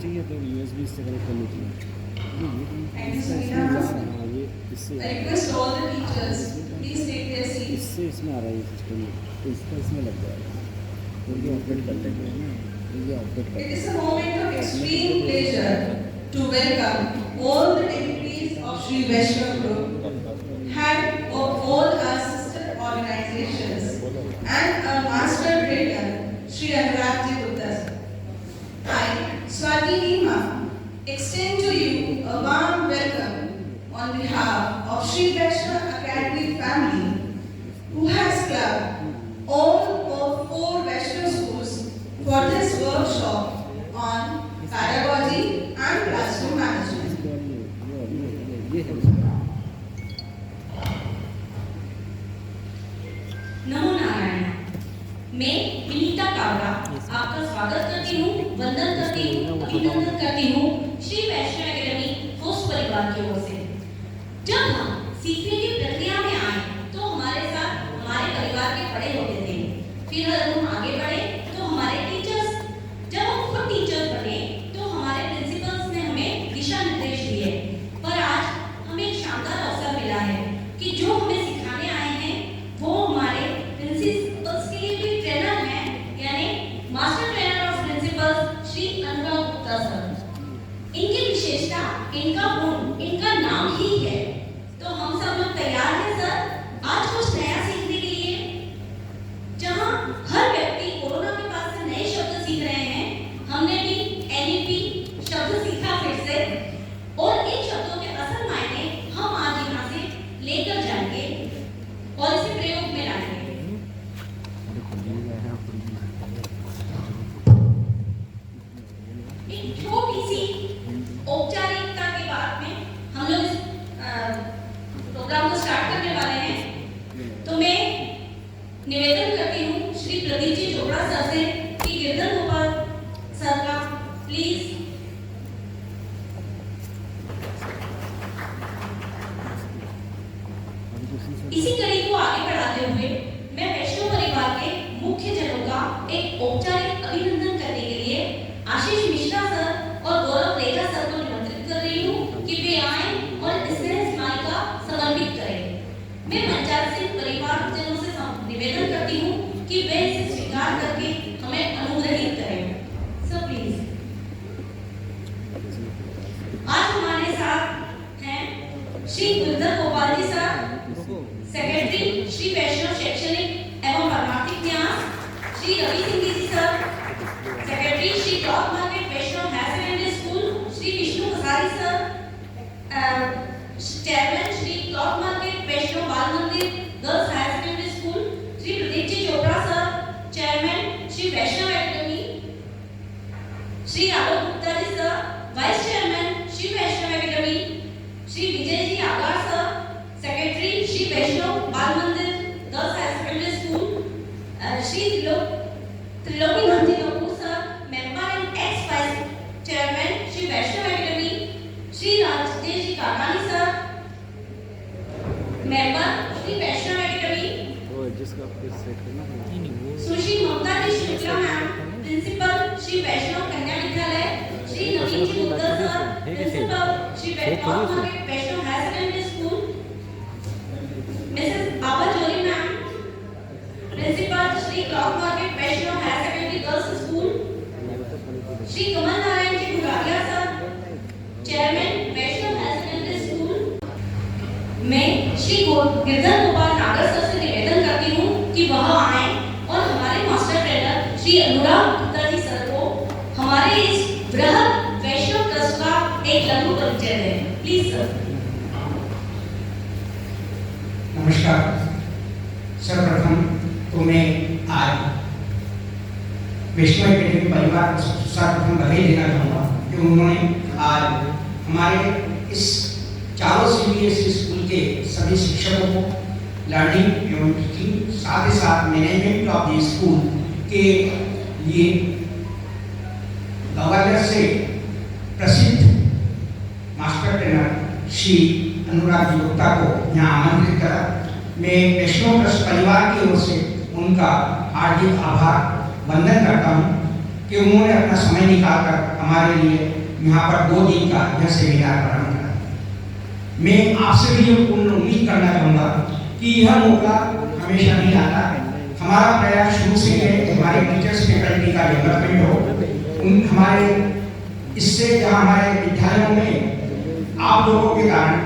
चाहिए तो USB से कनेक्ट करनी चाहिए। Thank you, Samina. ये इससे I request all the teachers, please take their seats. इससे इसमें आ रहा है सिस्टम में, तो इसका इसमें लग जाएगा, तो ये ऑपरेट कर लेंगे ना, ये ऑपरेट कर It is a moment of extreme pleasure to welcome all the dignitaries of Sri Vaishnav Group, head of all our sister organizations, and our master trainer, Sri Anurag Ji Gupta sir. I, Swati Nima, extend to you a warm welcome on behalf of Sri Vaishnav Academy family, who has clubbed all of 4 Vaishnav schools for this workshop on pedagogy and classroom management. ये है नमो नारायण। मैं विनीता कावड़ा आपका स्वागत करती हूँ, वंदन करती हूँ, अभिनंदन करती हूँ श्री वैष्णव एकेडमी होस्ट परिवार की ओर से। जब हम सीखने की प्रक्रिया में आए तो हमारे साथ हमारे परिवार के बड़े होते थे, फिर हम आगे बढ़े तो हमारे टीचर्स, जब हम खुद टीचर्स बने तो हमारे प्रिंसिपल्स ने हमें दिशा निर्देश दिए। पर आज हमें एक शानदार अवसर मिला है कि जो हमें सिखाने आए हैं वो हमारे प्रिंसिपल्स के लिए भी ट्रेनर हैं, यानी master trainer of principles Shri Anurag Gupta sir. इनकी विशेषता, इनका गुण, इनका नाम ही है। तो हम सब लोग तैयार हैं सर आज कुछ नया सीखने के लिए। जहां हर व्यक्ति कोरोना के बाद से नए शब्द सीख रहे हैं, हमने भी NEP शब्द सीखा फिर से, और इन शब्दों के असल मायने हम आज यहाँ से लेकर जाएंगे और इसे प्रयोग में लाएंगे। एक छोटी सी औपचारिकता के बाद में हम लोग इस प्रोग्राम को स्टार्ट करने वाले हैं। तो मैं निवेदन करती हूँ श्री प्रदीप जी चोपड़ा सर से कि गिरधर गोपाल सर का प्लीज। इसी कड़ी को आगे बढ़ाते हुए मैं वैष्णव परिवार के मुख्य जनों का एक औपचारिक अभिनंदन करने के लिए आशीष मिश्रा सर और गौरव रेखा सर को निमंत्रित कर रही हूँ कि वे आए और स्नेह स्मारिका समर्पित करें। मैं मंचासीन परिवार जनों से निवेदन करती हूँ कि वे इसे स्वीकार करके हमें अनुग्रहित करें। So please. आज हमारे साथ हैं श्री गिरधर गोपाल जी सर, सेक्रेटरी श्री वैष्णव शैक्षणिक एवं परमार्थिक न्यास, Shri Ravi Singh ji sir, secretary Shri cloth market Vaishnav higher secondary school, Shri Vishnu Kasari sir, chairman Shri cloth market Vaishnav Bal Mandir girls higher secondary school, Shri Pradeep ji Chopra sir, chairman Shri Vaishnav academy, Shri Alok Gupta ji sir, vice chairman Shri Vaishnav academy, Shri Vijay ji Agar sir, secretary Shri Vaishnav Bal Mandir girls higher secondary school, Shri Triloki Nath ji Loku sir, member and ex vice chairman Shri Vaishnav academy, Shri Rajesh ji Kakani sir, member Shri Vaishnav academy, Sushri Mamta ji Shukla ma'am, principal Shri Vaishnav Kanya Vidyalaya, Shri Naveen ji Gupta sir, principal Shri Vaishnav Vaishnav higher secondary school, Mrs Abha Jori ma'am, principal Shri cloth market Vaishnav higher secondary girls school, Shri Kamal Narayan ji गुरारिया sir, chairman Vaishnav higher secondary school. मैं श्री गिरधर गोपाल नागर sir से निवेदन करती हूँ कि वह आए और हमारे master trainer Shri Anurag Gupta ji sir को हमारे इस बृहद वैष्णव ट्रस्ट का एक लघु परिचय दें। Please sir. नमस्कार। सर्वप्रथम तो मैं आज वैष्णव एकेडमी परिवार को सर्वप्रथम बधाई देना चाहूँगा कि उन्होंने आज हमारे इस चारों CBSE स्कूल के सभी शिक्षकों को लर्निंग एवं टीचिंग, साथ ही साथ मैनेजमेंट ऑफ द स्कूल के लिए गवर्नर से प्रसिद्ध मास्टर ट्रेनर श्री अनुराग जी गुप्ता को यहाँ आमंत्रित करा। मैं वैष्णव ट्रस्ट परिवार की ओर से उनका हार्दिक आभार वंदन करता हूँ। कि उन्होंने अपना समय निकालकर हमारे लिए यहाँ पर 2 दिन का यह सेमिनार प्रारंभ करा। मैं आपसे भी ये पूर्ण उम्मीद करना चाहूँगा कि यह मौका हमेशा नहीं आता। हमारा प्रयास शुरू से है हमारे टीचर्स फैकल्टी का डेवलपमेंट हो। हमारे इससे जहाँ हमारे विद्यालयों में आप लोगों के कारण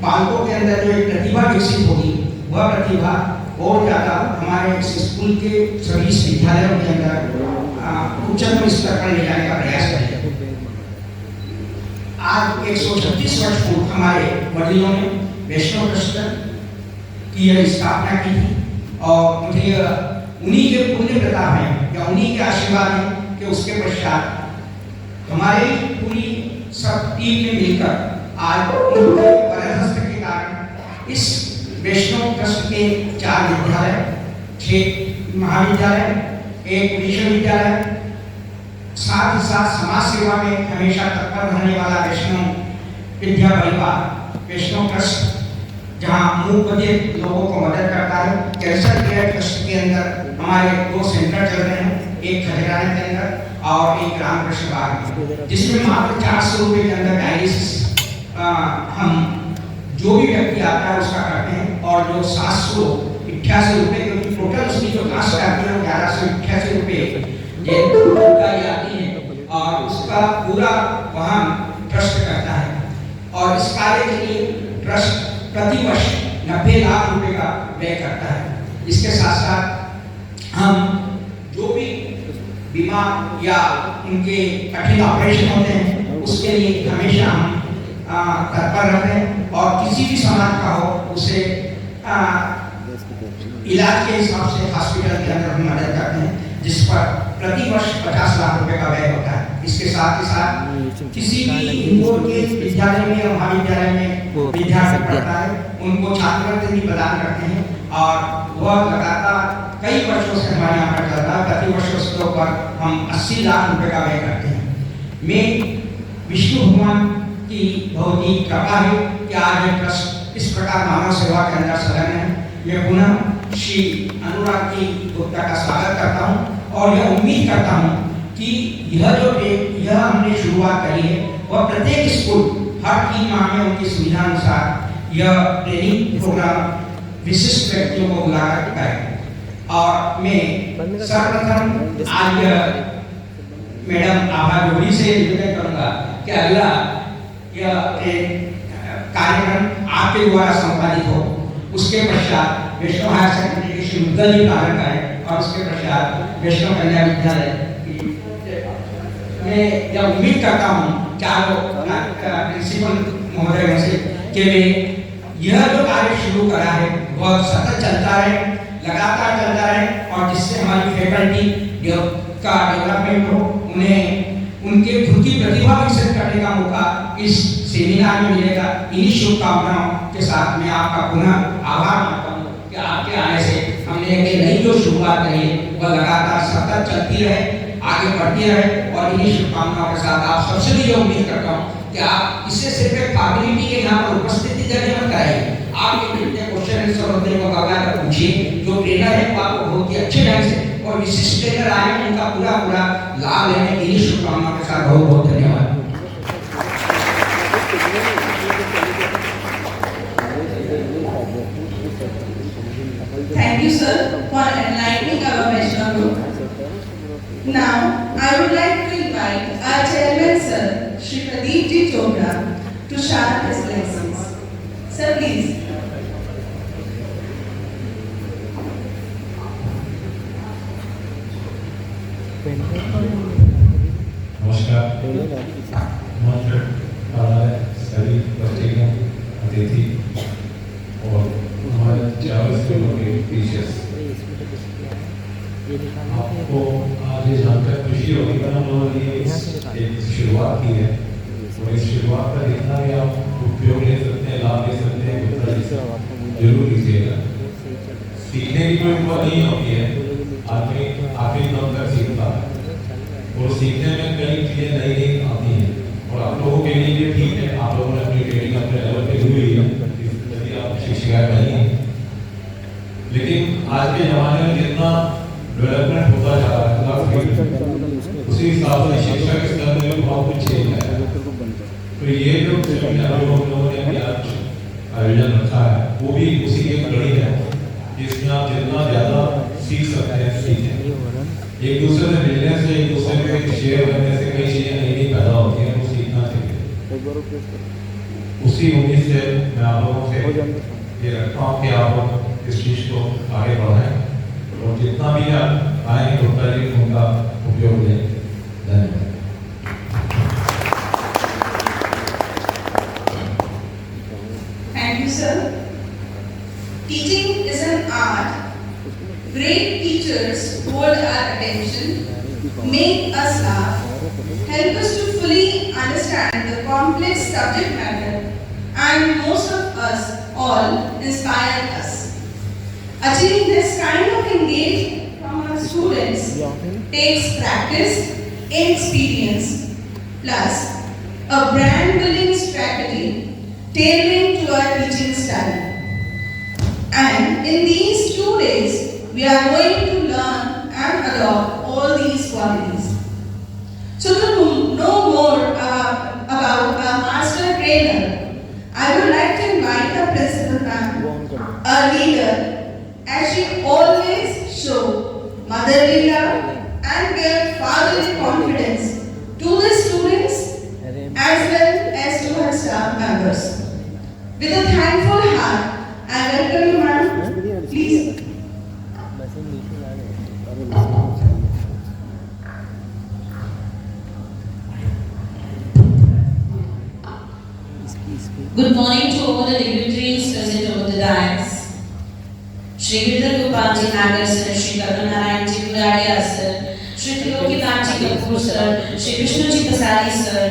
बालकों के अंदर जो एक प्रतिभा विकसित होगी, वह प्रतिभा और ज़्यादा हमारे इस स्कूल के सभी विद्यालयों के अंदर उच्चतम स्तर पर ले जाने का प्रयास करें। आज 136 वर्ष पूर्व हमारे वडीलों ने वैष्णव ट्रस्ट की यह स्थापना की थी और मुझे उन्हीं के पुण्य प्रताप है या उन्हीं के आशीर्वाद है कि उसके पश्चात हमारी पूरी सब टीम ने मिलकर आज उनके बरहस्त के कारण इस वैष्णव ट्रस्ट के 4 विद्यालय, 6 महाविद्यालय, 1 विश्वविद्यालय, साथ ही साथ समाज सेवा में हमेशा तत्पर रहने वाला वैष्णव विद्या परिवार वैष्णव ट्रस्ट, जहाँ मूक बधिर लोगों को मदद करता है। कैंसर केयर ट्रस्ट के अंदर हमारे 2 सेंटर चल रहे हैं, एक खजराने के अंदर और एक रामकृष्ण बाग में, जिसमें मात्र 400 रुपये के अंदर डायलिसिस हम जो भी व्यक्ति आता है उसका करते हैं और जो 788 रुपये, क्योंकि टोटल उसकी जो कास्ट आती है 1188 रुपये आती है और उसका पूरा वहन ट्रस्ट करता है। और इस कार्य के लिए ट्रस्ट प्रति वर्ष 90 लाख रुपए का व्यय करता है। इसके साथ साथ हम जो भी बीमार या उनके कठिन ऑपरेशन होते हैं उसके लिए हमेशा हम तत्पर रहते हैं और किसी भी समाज का हो उसे इलाज के हिसाब से हॉस्पिटल के अंदर हम मदद करते हैं, जिस पर प्रति वर्ष 50 लाख रुपए का व्यय होता है। इसके साथ ही साथ किसी भी हिंदुओं के विद्यालय में या महाविद्यालय में विद्यार्थी पढ़ता है उनको छात्रवृत्ति भी प्रदान करते हैं और वह लगातार कई वर्षों से हमारे यहाँ पर चलता है। प्रति वर्ष उसके ऊपर हम 80 लाख रुपए का व्यय करते हैं। मैं विष्णु भगवान की बहुत ही कृपा है कि आज ये ट्रस्ट इस प्रकार मानव सेवा के अंदर संलग्न है। मैं पुनः श्री अनुराग जी गुप्ता का स्वागत करता हूँ और यह उम्मीद करता हूँ कि यह हमने शुरुआत करी है और प्रत्येक स्कूल हर 3 माह में उनकी सुविधा अनुसार यह ट्रेनिंग प्रोग्राम विशिष्ट व्यक्तियों को बुलाकर करें। और मैं सर्वप्रथम आज मैडम आभा जोड़ी से निवेदन करूंगा कि अगला यह कार्यक्रम आपके द्वारा संपादित हो। उसके पश्चात वैष्णव हायर सेकेंडरी के श्री मुद्दल जी प्रारंभ करें और उसके पश्चात वैष्णव कन्या विद्यालय मैं यह उम्मीद करता हूँ चारों प्रिंसिपल महोदय से कि वे यह जो कार्य शुरू करा है वह सतत चलता रहे, लगातार चलता रहे और जिससे हमारी फैकल्टी का डेवलपमेंट हो, उन्हें उनके खुद की प्रतिभा विकसित करने का मौका इस सेमिनार में मिलेगा। इन्हीं शुभकामनाओं के साथ मैं आपका पुनः आभार मानता हूँ कि आपके आने से हमने एक नई जो शुरुआत करी है वह लगातार सतत चलती रहे, आगे बढ़ती रहे और इन्हीं शुभकामनाओं के साथ आप सबसे भी ये उम्मीद करता हूँ कि आप इससे सिर्फ एक फॉर्मेलिटी के यहाँ पर उपस्थिति जरिए मत कराइए। आप ये क्वेश्चन आंसर होने को कगार पूछिए, जो ट्रेनर है वो आपको बहुत ही अच्छे ढंग से और विशिष्ट ट्रेनर आए हैं उनका पूरा लाभ लेने की शुभकामनाओं के साथ बहुत बहुत धन्यवाद। Thank you, sir, for enlightening our Vaishnava group. Now, I would like to invite our chairman, sir, Shri Pradeep Ji Chopra, to share his blessings. Sir, please. नमस्कार। सभी बच्चों, अतिथि और हमारे चारों स्कूलों के टीचर्स, आपको आज ये जानकर खुशी होगी कि हम लोगों ने एक शुरुआत की है और इस शुरुआत का जितना भी आप उपयोग ले सकते हैं, लाभ ले सकते हैं, उतना जरूर लीजिएगा। सीखने की कोई उम्र नहीं होती है, आदमी आखिरी दम तक सीखता है और सीखने में कई चीज़ें नई नई आती हैं और आप लोगों के लिए ये ठीक है, आप लोगों ने अपनी ट्रेनिंग अपने लेवल पे हुई है, यदि आप शिक्षिकाएं बनी हैं। लेकिन आज के ज़माने में जितना डेवलपमेंट होता जा रहा है उसी हिसाब से शिक्षा के स्तर में बहुत कुछ चेंज है। तो ये जो हम लोगों ने अभी आज आयोजन रखा है वो भी उसी के कड़ी है, जिसमें आप जितना ज़्यादा सीख सकते हैं सीखें। एक दूसरे से मिलने से, एक दूसरे के शेयर करने से कई चीज़ें नई नई पैदा होती हैं, वो सीखना चाहिए। उसी उम्मीद से मैं आप लोगों से ये रखता हूँ कि आप लोग इस चीज़ को आगे बढ़ाएं और जितना भी आप आएंगे टोटली उनका उपयोग लें। धन्यवाद। Thank you, sir. Teaching is an art. Great teachers hold our attention, make us laugh, help us to fully understand the complex subject matter, and most of us all inspire us. Achieving this kind of engagement from our students takes practice and experience, plus a brand building strategy tailoring to our teaching style. And in these 2 days, we are going to learn and adopt all these qualities. So to know more about our master trainer, I would like to invite the principal ma'am, a leader, as she always show motherly love and give fatherly confidence to the students as well as to her staff members. With a thankful heart, I welcome you, ma'am. Please. Good morning to all the dignitaries present over the dais. Shri Girdhar Gopal ji Nagar sir, Shri Karunarayan ji Puradia sir, Shri Triloki Kanchi Kapoor sir, Shri Vishnu ji Pasari sir,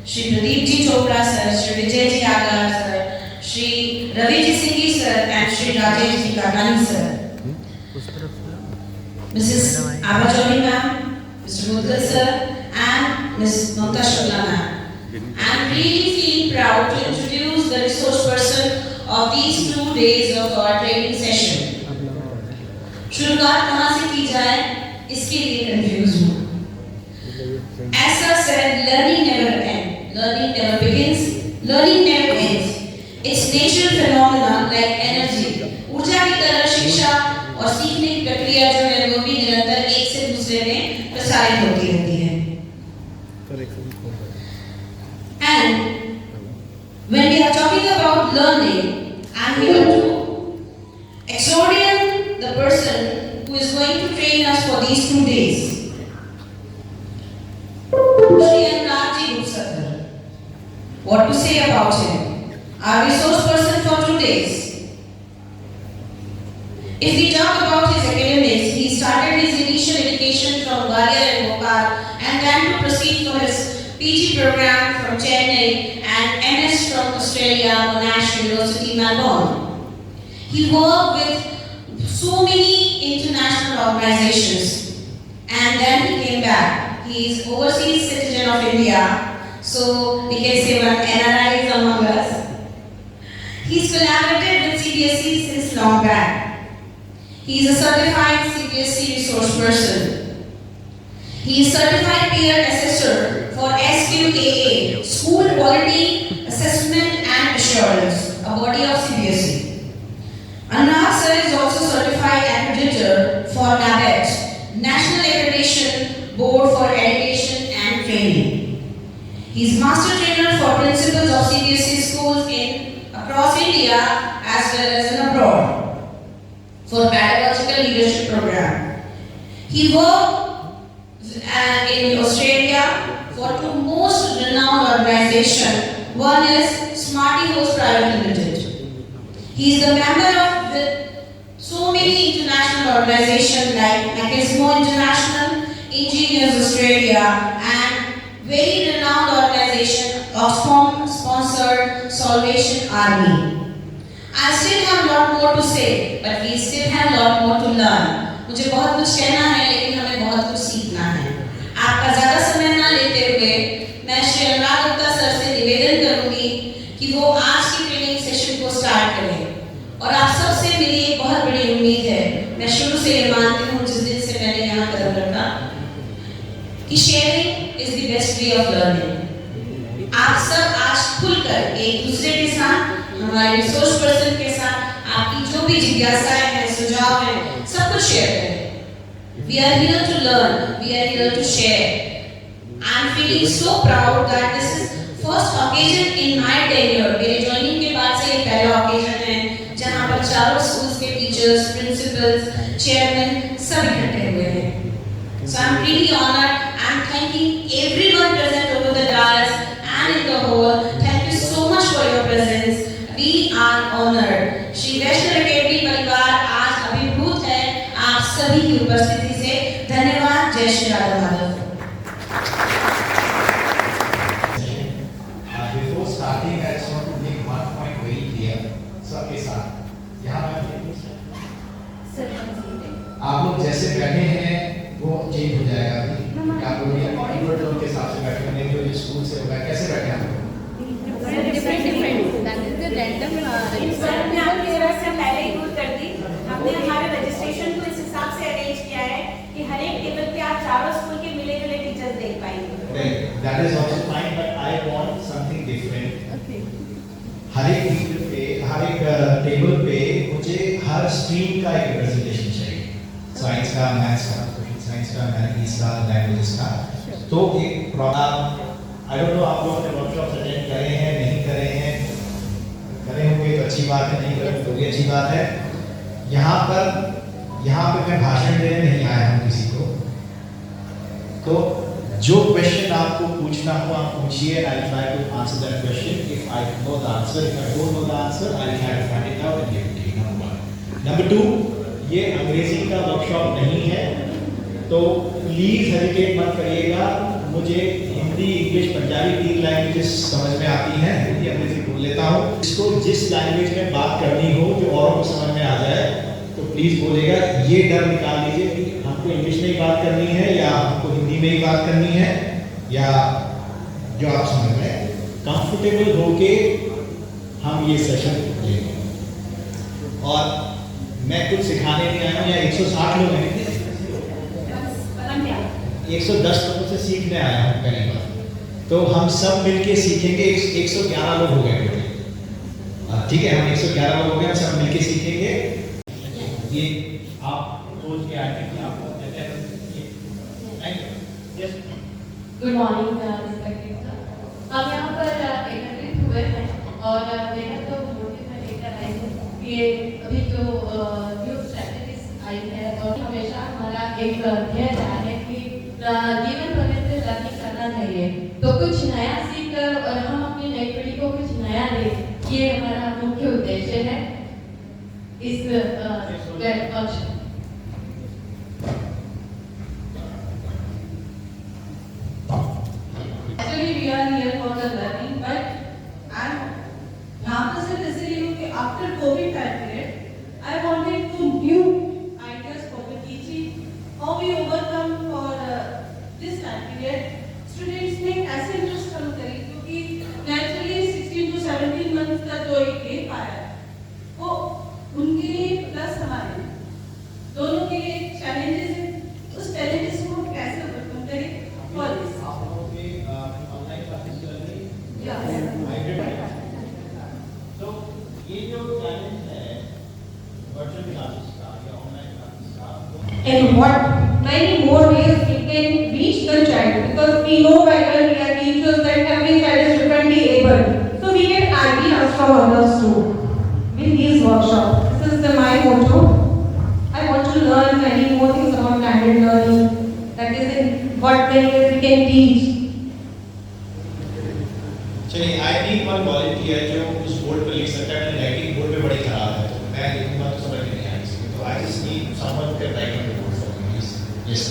Shri Pradeep ji Chopra sir, Shri Vijay ji Agar sir, Shri Ravi ji Singhi sir, and Shri Rajesh ji Kakani sir. Mrs. Abha Jolly ma'am, Mr. Mudgal sir, and Ms. Mamta Shukla ma'am. I'm really feeling proud to introduce the resource person of these 2 days of our training session. शुरुआत कहाँ से की जाए इसके लिए confuse हूँ। As sir said, learning never ends, learning never begins, learning never ends. It's natural phenomena like energy. ऊर्जा की तरह शिक्षा और सीखने की प्रक्रिया जो है वो भी निरंतर एक से दूसरे में प्रसारित होती रहती है। And when we are talking about learning, I'm here to exhort the person who is going to train us for these 2 days. Shri Anurag ji Gupsathar. What to say about him? Our resource person for 2 days. If we talk about his academics, he started his initial education from Gwalior and Bhopal and then to proceed for his PG program from Chennai and MS from Australia, Monash University, Melbourne. He worked with so many international organizations and then he came back. He is overseas citizen of India, so we can say one NRI is among us. He's collaborated with CBSE since long back. He is a certified CBSE resource person. He is certified peer assessor for SQAA, School Quality Assessment and Assurance, a body of CBSE. Anurag sir is also certified accreditor for NABET, National Accreditation Board for Education and Training. He is master trainer for principals of CBSE schools across India as well as in abroad for pedagogical leadership program. He worked in Australia for 2 most renowned organizations. One is Smarty Horse Private Limited. He is a member of so many international organizations like Macasmo International, Engineers Australia, and very renowned organization Oxfam sponsored Salvation Army. I still have a lot more to say, but we still have a lot more to learn. मुझे बहुत कुछ कहना है, लेकिन हमें बहुत कुछ सीखना है। आपका ज़्यादा समय ना लेते हुए, मैं श्री अनुराग गुप्ता सर से निवेदन करूँगी कि वो आज की ट्रेनिंग सेशन को स्टार्ट करें। और आप सबसे मेरी एक बहुत बड़ी उम्मीद है। मैं शुरू से ये मानती हूँ, जिस दिन से मैंने यहाँ कदम रखा, कि sharing is the best way of learning. आप सब आज खुलकर एक दूसरे के साथ, हमारे रिसोर्स पर्सन के साथ आपकी जो भी जिज्ञासाएं हैं, सुझाव हैं, सब कुछ शेयर करें। We are here to learn, we are here to share. I am feeling so proud that this is first occasion in my tenure. मेरे ज्वाइनिंग के बाद से ये पहला ओकेजन है जहां पर चारों स्कूल्स के टीचर्स, प्रिंसिपल्स, चेयरमैन सब इकट्ठे हुए हैं। So I'm really honored. I'm thanking everyone present over the dais and in the hall. Thank you so much for your presence. We are honored. Shri Vaishnav academy परिवार आज अभिभूत है आप सभी की उपस्थिति से। धन्यवाद। जय Shri Radha Madhav. Before starting, I just want to make one point very clear. सबके साथ यहाँ आप लोग जैसे बैठे हैं वो चेंज हो जाएगा अभी। आप लोग ये कंफर्ट जोन के हिसाब से बैठे हैं, नहीं तो स्कूल से होगा। कैसे बैठे हैं आप लोग? पहले ही रूल कर दी हमने, हमारे रजिस्ट्रेशन को इस हिसाब से अरेंज किया है कि हर एक टेबल पे आप चारों स्कूल के मिले जुले टीचर्स देख पाएंगे। That is also fine, but I want something different. हर एक टेबल पे मुझे हर स्ट्रीम का एक रिप्रेजेंटेशन चाहिए। साइंस का, मैथ्स का, साइंस का, मैथमेटिक्स का, लैंग्वेजेस का। तो एक आई डोंट नो आप लोग अपने वर्कशॉप अटेंड करे हैं, नहीं करे हैं, करे होंगे तो अच्छी बात है, नहीं करे तो भी अच्छी बात है। यहाँ पे मैं भाषण देने नहीं आया हूँ किसी को। तो जो क्वेश्चन आपको पूछना हो आप पूछिए। I try to answer that question. If I know the answer, if I don't know the answer, I try to find it out and give it to you. Number 1। Number 2, ये अंग्रेजी का workshop नहीं है, तो please hesitate मत करिएगा। मुझे Hindi, English, Punjabi 3 languages समझ में आती हैं। हिंदी अंग्रेजी बोल लेता हूँ। इसको जिस लैंग्वेज में बात करनी हो जो औरों को समझ में आ जाए तो प्लीज बोलेगा। ये डर निकाल लीजिए कि हमको इंग्लिश में ही बात करनी है या हमको हिंदी में ही बात करनी है, या जो आप समझ में कंफर्टेबल होके हम ये सेशन लेंगे। और मैं कुछ सिखाने नहीं आया हूँ। या 160 लोग हैं, 110 लोगों से सीखने आया हूँ पहली बार। तो हम सब मिलके सीखेंगे। 111 लोग हो गए। ठीक है, हम 111 लोग हो गए, हम सब मिलके सीखेंगे। ये आप सोच के आए कि आपको देते हैं। Good morning respected sir. हम यहाँ पर एकत्रित हुए हैं और मेरा तो मोटिव मैं लेकर आई हूँ कि अभी जो न्यू स्ट्रेटजीज आई है और हमेशा हमारा एक ध्येय रहा है कि जीवन भर से लर्निंग करना चाहिए। तो कुछ नया सीखकर और हम अपनी नई पीढ़ी को कुछ नया दें, ये हमारा मुख्य उद्देश्य है इस workshop. Actually, we are here for the learning, but यहाँ पर सिर्फ इसलिए हूँ कि after COVID time period, I wanted to new ideas for the teaching, how we overcome for this time period. Students में कैसे इंटरेस्ट कम करें, क्योंकि naturally 16 to 17 months का जो एक गैप आया है, वो उनके लिए प्लस हमारे दोनों के लिए चैलेंजेस हैं। उस चैलेंजेस को हम कैसे ओवरकम करें फॉर दिस। तो ये जो चैलेंज है वर्चुअल क्लासेस का या ऑनलाइन क्लासेस का, in what many more ways we can reach the child, because we know better, we are teachers, that every child is differently able, so we get ideas from others too with these workshops. This is my motto. I want to learn many more things about blended learning, that is in what many ways we can teach. चलिए, I need one volunteer जो उस board पर लिख सकता है। Writing board पे बड़ी खराब है, तो मैं लिखूंगा तो समझ में नहीं आएगा इसमें। तो I just need someone who can write on the board for me, please. Yes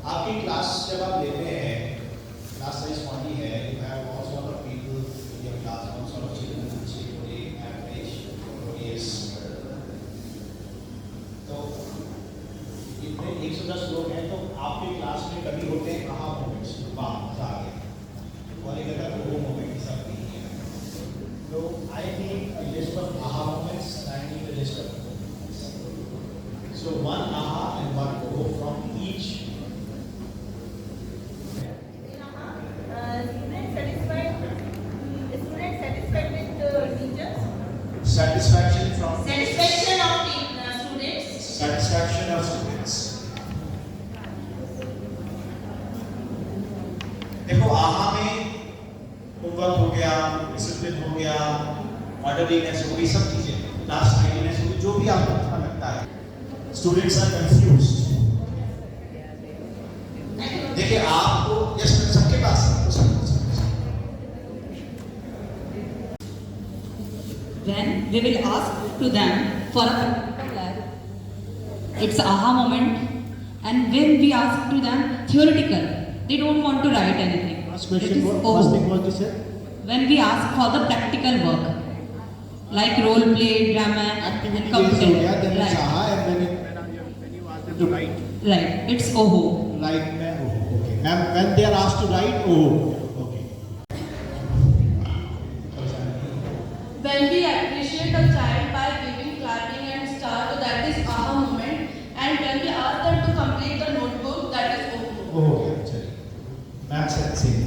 आपकी क्लास जब आप लेते हैं, क्लास साइज 40 है, you have all sort of people in your class, all sort of children, average, is तो इतने 110 लोग हैं। तो आपके क्लास में कभी होते हैं कहाँ मोमेंट्स, वाह मजा आ गया। और एक अगर वो मोमेंट सब नहीं है satisfaction from satisfaction of students, satisfaction of students. देखो आहा में होमवर्क हो गया, डिसिप्लिन हो गया, ऑर्डरलीनेस हो गई, सब चीजें, लास्ट टाइमनेस हो गई, जो भी आपको अच्छा लगता है. Students are confused. देखिए आपको यस सबके पास Then we will ask to them for a practical lab. It's aha moment. And when we ask to them theoretical, they don't want to write anything. first It question is first thing what you said? When we ask for the practical work, like role play, drama, and Activity computer. हो गया, then it's Right. aha, and when you ask them to write, Right. It's oho. like okay. Ma'am, when they are asked to write, okay. When we appreciate a child by giving, clapping and star, so that is aha moment. And when we ask them to complete the notebook, that is oho. Okay, चलिए. Ma'am said same.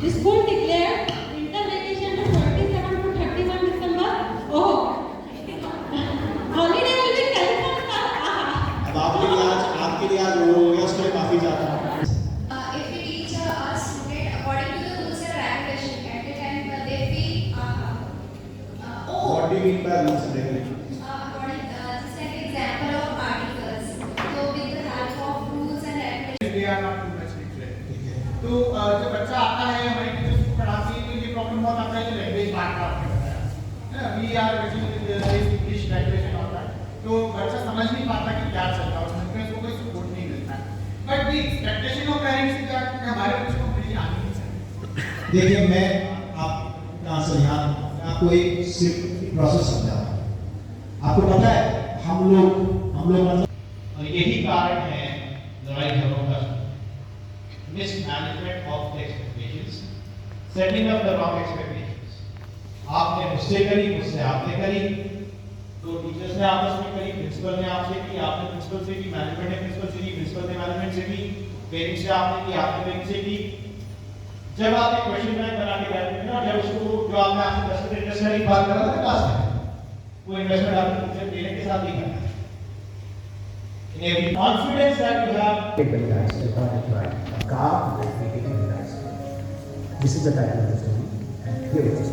The school declared winter vacation to 27 to 31 December. Oh, holiday will be cancelled. अब आपके लिए आज वो हो गया, उसके लिए माफी चाहता हूँ. If we teach a student according to the rules and regulation, at the time they feel What do you mean by rules and regulations? according just like example of articles. So with the help of rules and regulations. They are not too much different. तो जब बच्चा आता है हमारी teachers को पढ़ाती है तो ये प्रॉब्लम बहुत आता है कि लैंग्वेज बार बार आपने बताया वी आर इंग्लिश रेगुलेशन होता है तो बच्चा समझ नहीं पाता कि क्या चल रहा है उसमें उसको कोई सपोर्ट नहीं मिलता but the expectation of parents से क्या कि हमारे बच्चे को अंग्रेजी आनी नहीं चाहिए. देखिए मैं आप आंसर यहाँ आपको एक सिर्फ प्रोसेस समझाऊँ. आपको पता है हम लोग मतलब और यही कारण है लड़ाई झगड़ों का. Mismanagement of the expectations, setting up the wrong expectations. आपने मुझसे करी, मुझसे आपने करी, तो टीचर्स ने आपस में करी, प्रिंसिपल ने आपसे की, आपने प्रिंसिपल से की, मैनेजमेंट ने प्रिंसिपल से की, प्रिंसिपल ने मैनेजमेंट से की, पेरेंट्स से आपने की, आपने पेरेंट्स से की. जब आप एक क्वेश्चन बैंक बना के बैठते हैं ना, जब उसको जो आपने आपसे 10 इंटरेस्ट की बात करा था क्लास में, वो इन्वेस्टमेंट आपको टीचर पेरेंट के साथ ही करना है. In every confidence that you have, take the guys to right. A car that we take the guys. This is the title of the story. And here it is.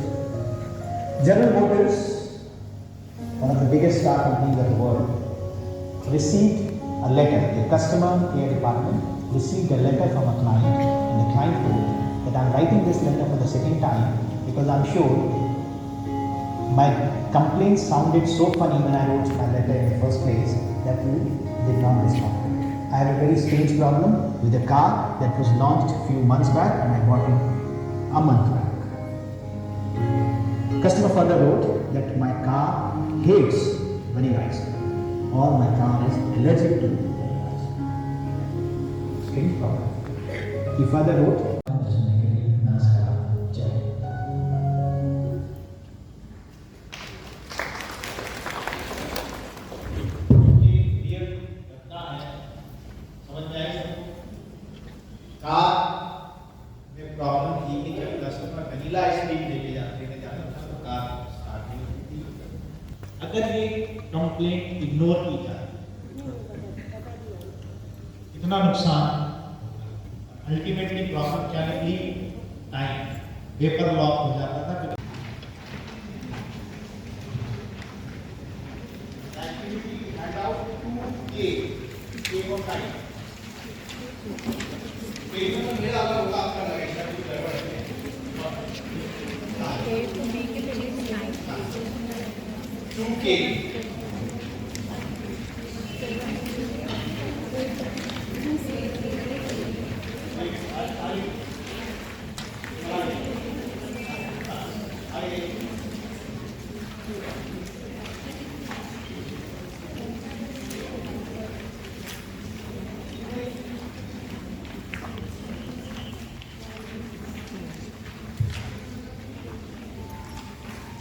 General Motors, one of the biggest car companies in the world, received a letter. The customer care department received a letter from a client, and the client told that I'm writing this letter for the second time because I'm sure my complaints sounded so funny when I wrote my letter in the first place that you did not respond. I have a very strange problem with a car that was launched a few months back and I bought it a month back. Customer further wrote that my car hates vanilla ice cream or my car is allergic to vanilla ice cream. Strange problem. He further wrote, car में problem थी कि जब customer vanilla ice cream लेके जाता था तो car start नहीं होती थी. अगर ये कंप्लेंट इग्नोर की जाए इतना नुकसान, अल्टीमेटली प्रॉब्लम क्या निकली, टाइम पेपर लॉक हो जाता था. Activity hand out to a off time. Paper में मेरा अगर होगा आपका लगेगा कि गड़बड़ है. A to B के लिए 2K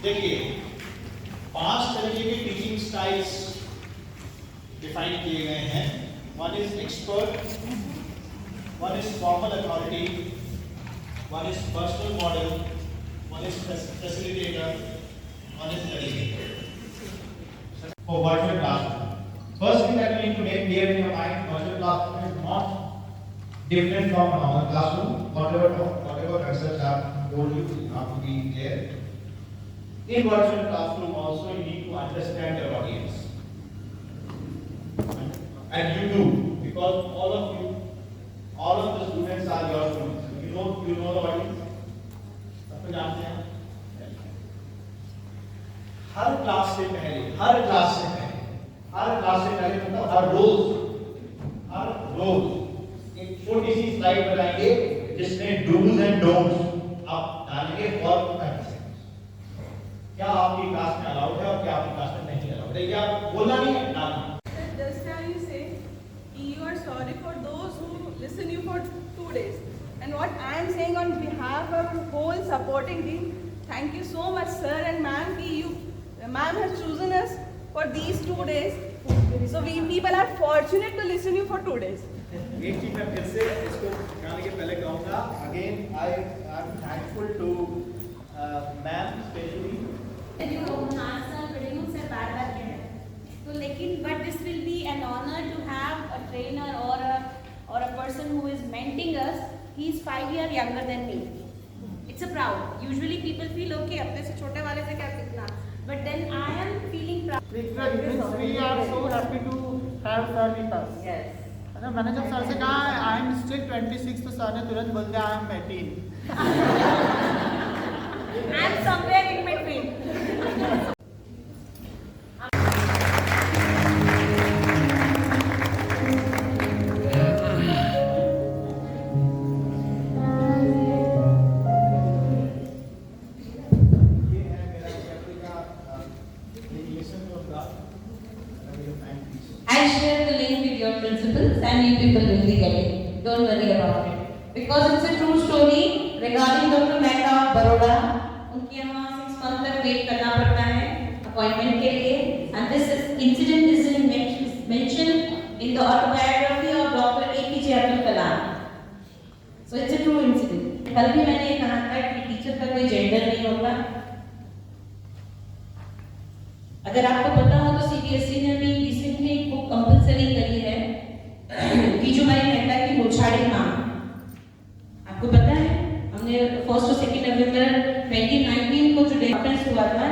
देखिए 5 तरीके के टीचिंग स्टाइल्स डिफाइन किए गए हैं. One is expert, one is formal authority, one is personal model, one is facilitator, on his study for virtual classroom. First thing that you need to make clear in your mind, virtual classroom is not different from a normal classroom. Whatever concepts I've told you, you have to be clear. In virtual classroom also you need to understand your audience. And you do, because all of the students are your students. You know the audience. सबको जानते हैं. हर class से पहले मतलब हर रोज एक छोटी सी slide बनाएंगे जिसमें डूज एंड डोंट्स आप डालेंगे फॉर 30 सेकंड्स. क्या आपकी क्लास में अलाउड है और क्या आपकी क्लास में नहीं अलाउड है, क्या बोलना नहीं है, डालना. Just now you say you are sorry for those who listen you for 2 days. And what I am saying on behalf of our whole supporting team, thank you so much sir and ma'am ma'am has chosen us for these 2 days. So we people are fortunate to listen you for 2 days. एक चीज मैं फिर से इसको गाने के पहले कहूँगा. Again I am thankful to ma'am especially. तो लेकिन but this will be an honor to have a trainer or a person who is mentoring us. He is 5 years younger than me. It's a proud. Usually people feel okay अपने से छोटे वाले से क्या सीखना. But then I am feeling proud. We are so happy to have sir with us. Yes. मैंने जब sir से कहा I am still 26 तो सर ने तुरंत बोल दिया I am 18. I am somewhere in between. I'll share the link with your principals and you people will be getting. Don't worry about it. Because it's a true story regarding Dr. Mehta of Baroda. उनके यहाँ 6 months तक wait करना पड़ता है appointment के लिए. And this incident is mentioned in the autobiography of Dr. APJ Abdul Kalam. So it's a true incident. कल भी मैंने कहा था कि टीचर का कोई जेंडर नहीं होता. अगर आपको पता हो तो सीबीएसई ने भी रिसेंटली एक बुक कंपलसरी करी है कीजूभाई मेहता की मुछाड़ी माँ. आपको पता है हमने 1 और 2 नवंबर 2019 को जो कॉन्फ्रेंस हुआ था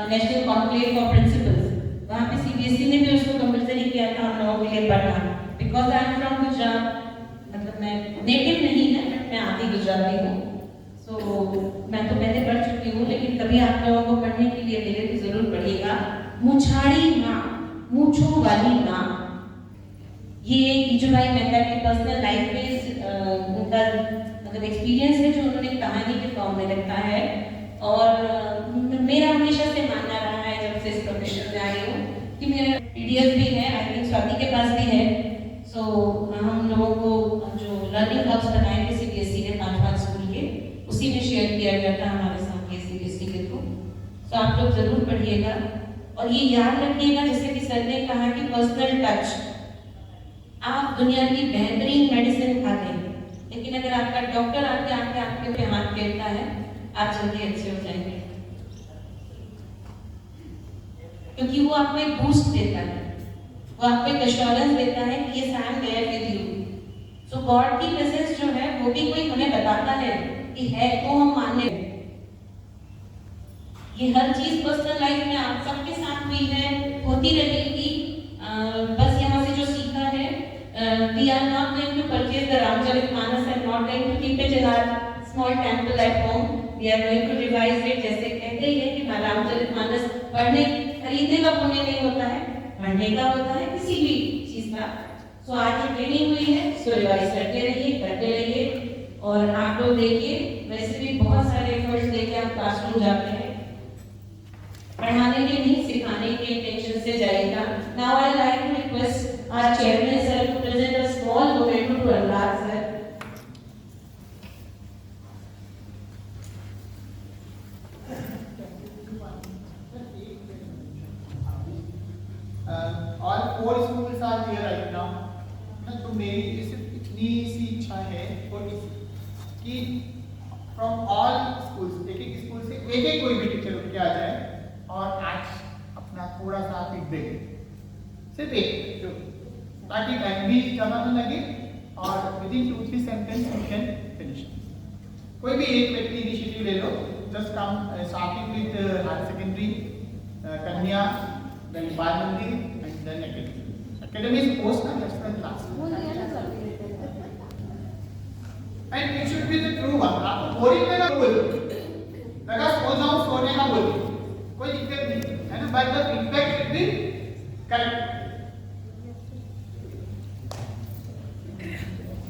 नेशनल कॉन्क्लेव फॉर प्रिंसिपल्स, वहाँ पे सीबीएसई ने भी उसको कंपलसरी किया था हम लोगों के लिए पढ़ना. Because I am from Gujarat, मतलब मैं नेटिव नहीं है बट मैं आधी गुजराती हूँ. तो मैं तो पहले पढ़ चुकी हूँ लेकिन कभी आप लोगों को पढ़ने के लिए मेरे को जरूर पढ़िएगा. मुछाड़ी माँ, मूछों वाली माँ, ये कीजूभाई मेहता की पर्सनल लाइफ में उनका मतलब एक्सपीरियंस है जो उन्होंने कहानी के फॉर्म में रखा है. और मेरा हमेशा से मानना रहा है जब से इस प्रोफेशन में आई हूँ कि मेरा पीडीएफ भी है, आई थिंक स्वाति के पास भी है. सो हम लोगों को जो लर्निंग हब्स बनाए थे सीबीएसई ने 5 स्कूल के, उसी में शेयर किया गया था हमारे साथ ये सीबीएसई के थ्रू. तो आप लोग जरूर पढ़िएगा और ये याद रखिएगा जैसे कि सर ने कहा कि पर्सनल टच. आप दुनिया की बेहतरीन मेडिसिन खाते हैं लेकिन अगर आपका डॉक्टर आपके पे हाथ फेरता है आप जल्दी अच्छे हो जाएंगे, क्योंकि वो आपको एक बूस्ट देता है, वो आपको एक एश्योरेंस देता है कि ये I am there with you. So God की प्रेजेंस जो है वो भी कोई हमें बताता है कि है तो हम मानने. ये हर चीज पर्सनल लाइफ में आप सबके साथ हुई है, होती रहेगी. बस यहाँ से जो सीखा है, we are not going to purchase the Ramcharitmanas and not going to keep it in our small temple at home. We are going to revise it. जैसे कहते ही है कि रामचरितमानस पढ़ने खरीदने का पुण्य नहीं होता है, पढ़ने का होता है किसी भी चीज का. सो आज जो ट्रेनिंग हुई है उसको रिवाइज करते रहिए. और आप लोग देखिए वैसे भी बहुत सारे एफर्ट्स लेके आप क्लासरूम जाते हैं, पढ़ाने के नहीं सिखाने के इंटेंशन से जाएगा. Now I like to request our chairman sir to present a small memento to Anurag sir. All 4 schools are here right now. तो मेरी इतनी सी इच्छा है कि from all schools, एक स्कूल से एक कोई भी टीचर उठ के आ जाए थोड़ा सा एक ब्रेक, सिर्फ एक, ताकि टाइम भी ज़्यादा न लगे और with in 2-3 sentence you can finish. कोई भी एक व्यक्ति इनिशिएटिव ले लो, just come starting with higher secondary, Kanya, then Bal Mandir and then academy. Academy is post and that's the class and it should be the true one. आपको boring में ना बोलो, लगा सो जाओ, सोने का बोलो, कोई दिक्कत नहीं है ना, but the feedback should be correct.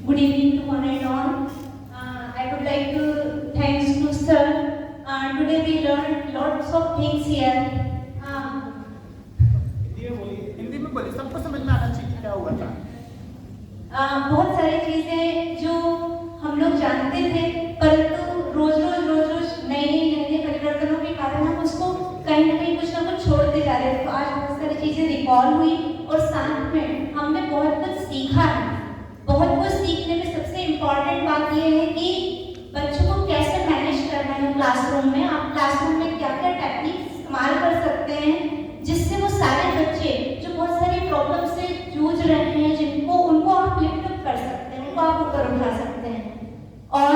Good evening to one and all. I would like to thanks to sir. Today we learned lots of things here. Hindi में बोलिए, सबको समझ में आना चाहिए क्या हुआ था। बहुत सारी चीजें जो हम लोग जानते थे, परंतु रोज रोज नए परिवर्तनों के कारण हम उसको कहीं ना कहीं कुछ ना कुछ छोड़ते जा रहे थे। तो आज बहुत सारी चीजें रिकॉल हुई और साथ में हमने बहुत कुछ सीखा है। बहुत कुछ सीखने में सबसे इम्पोर्टेंट बात यह है कि बच्चों को कैसे मैनेज करना है क्लासरूम में। आप क्लासरूम में क्या क्या टेक्निक इस्तेमाल कर सकते हैं जिससे वो सारे बच्चे जो बहुत सारी प्रॉब्लम से जूझ रहे हैं, जिनको उनको आप लिफ्ट अप कर सकते हैं, उनको आप ऊपर उठा सकते हैं। और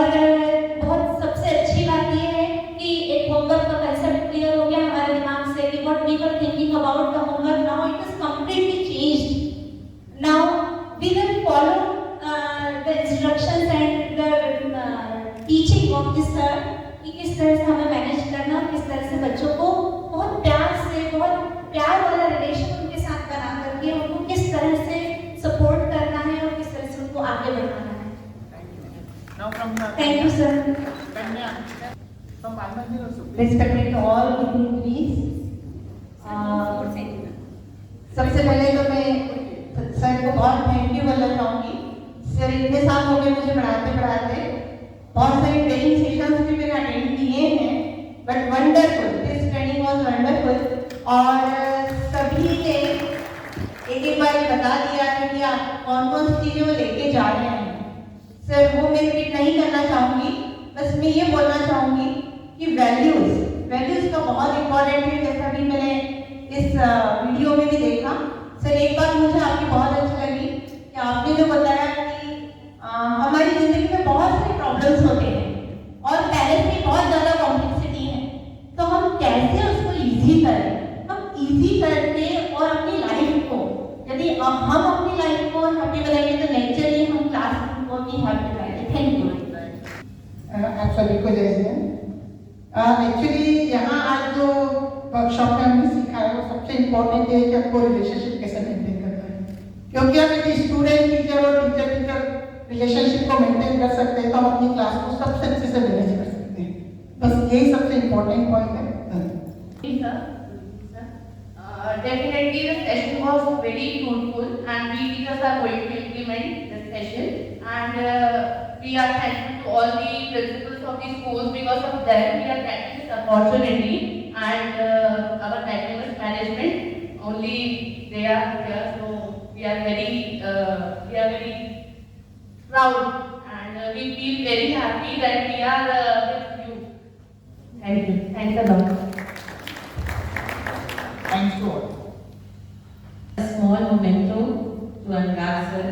बहुत सबसे अच्छी बात यह है कि एक होमवर्क का कंसेप्ट क्लियर हो गया हमारे दिमाग से कि what we were thinking about the homework, now it is completely changed. Now we will follow the instructions and the teaching of this sir कि किस तरह से हमें मैनेज करना और किस तरह से बच्चों को बहुत प्यार वाला रिलेशन उनके साथ बना करके उनको किस तरह से सपोर्ट करना है और किस तरह से उनको आगे बढ़ाना है। Now from Thank you sir. Kanya, from Almanzir also. Respected all dignitaries. सबसे पहले तो मैं सर को बहुत थैंक यू बोलना चाहूँगी। सर इतने साल हो गए मुझे पढ़ाते बहुत सारी ट्रेनिंग सेशंस भी मैंने अटेंड किए हैं, but wonderful, this training was wonderful. और सभी ने एक बार बता दिया है कि आप कौन कौन सी चीज़ें वो लेके जा रहे हैं। सर वो मैं रिपीट नहीं करना चाहूँगी, बस मैं ये बोलना चाहूँगी कि वैल्यूज़ का बहुत इम्पोर्टेंट है। जैसा भी मैंने इस वीडियो में भी देखा, सर एक बात मुझे आपकी बहुत अच्छी लगी कि आपने जो बताया कि हमारी जिंदगी में बहुत सारे प्रॉब्लम्स होते हैं और पहले से बहुत ज़्यादा कॉम्प्लेक्सिटी है, तो हम कैसे उसको इजी करें। हम इजी करके और अपनी लाइफ को, यदि हम अपनी लाइफ को हैप्पी बनाएंगे तो नेचुरली हम क्लास को भी हैप्पी बनाएंगे। Thank you. आप सभी को जय हिंद। एक्चुअली यहाँ आज जो वर्कशॉप में हमने सीखा है वो सबसे इम्पोर्टेंट है कि आपको रिलेशनशिप कैसे मेंटेन करना है, क्योंकि हम यदि स्टूडेंट टीचर और टीचर रिलेशनशिप को मेंटेन कर सकते हैं तो हम अपनी क्लास को सबसे अच्छे से मैनेज कर सकते हैं। बस यही सबसे इम्पोर्टेंट पॉइंट है। Definitely the session was very fruitful and we teachers are going to implement the session, and we are thankful to all the principals of the schools, because of them we are getting this opportunity, and our academic management only they are here, so we are very proud and we feel very happy that we are with you. Thank you. Thanks a lot. Thanks to all. A small memento to Anurag sir.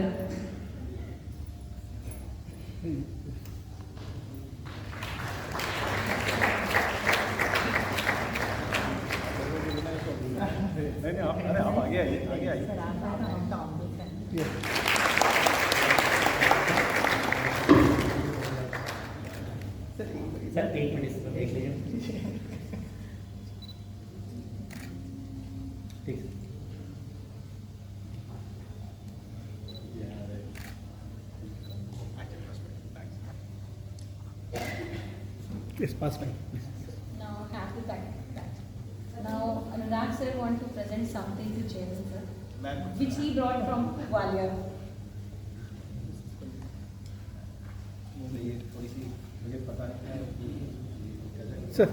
नहीं आप आगे आइए। Sir एक minute देख लीजिए। ठीक Yes, pass by. Now have the back. Now Anurag sir want to present something to Chairman sir, which he brought from Gwalior. Sir,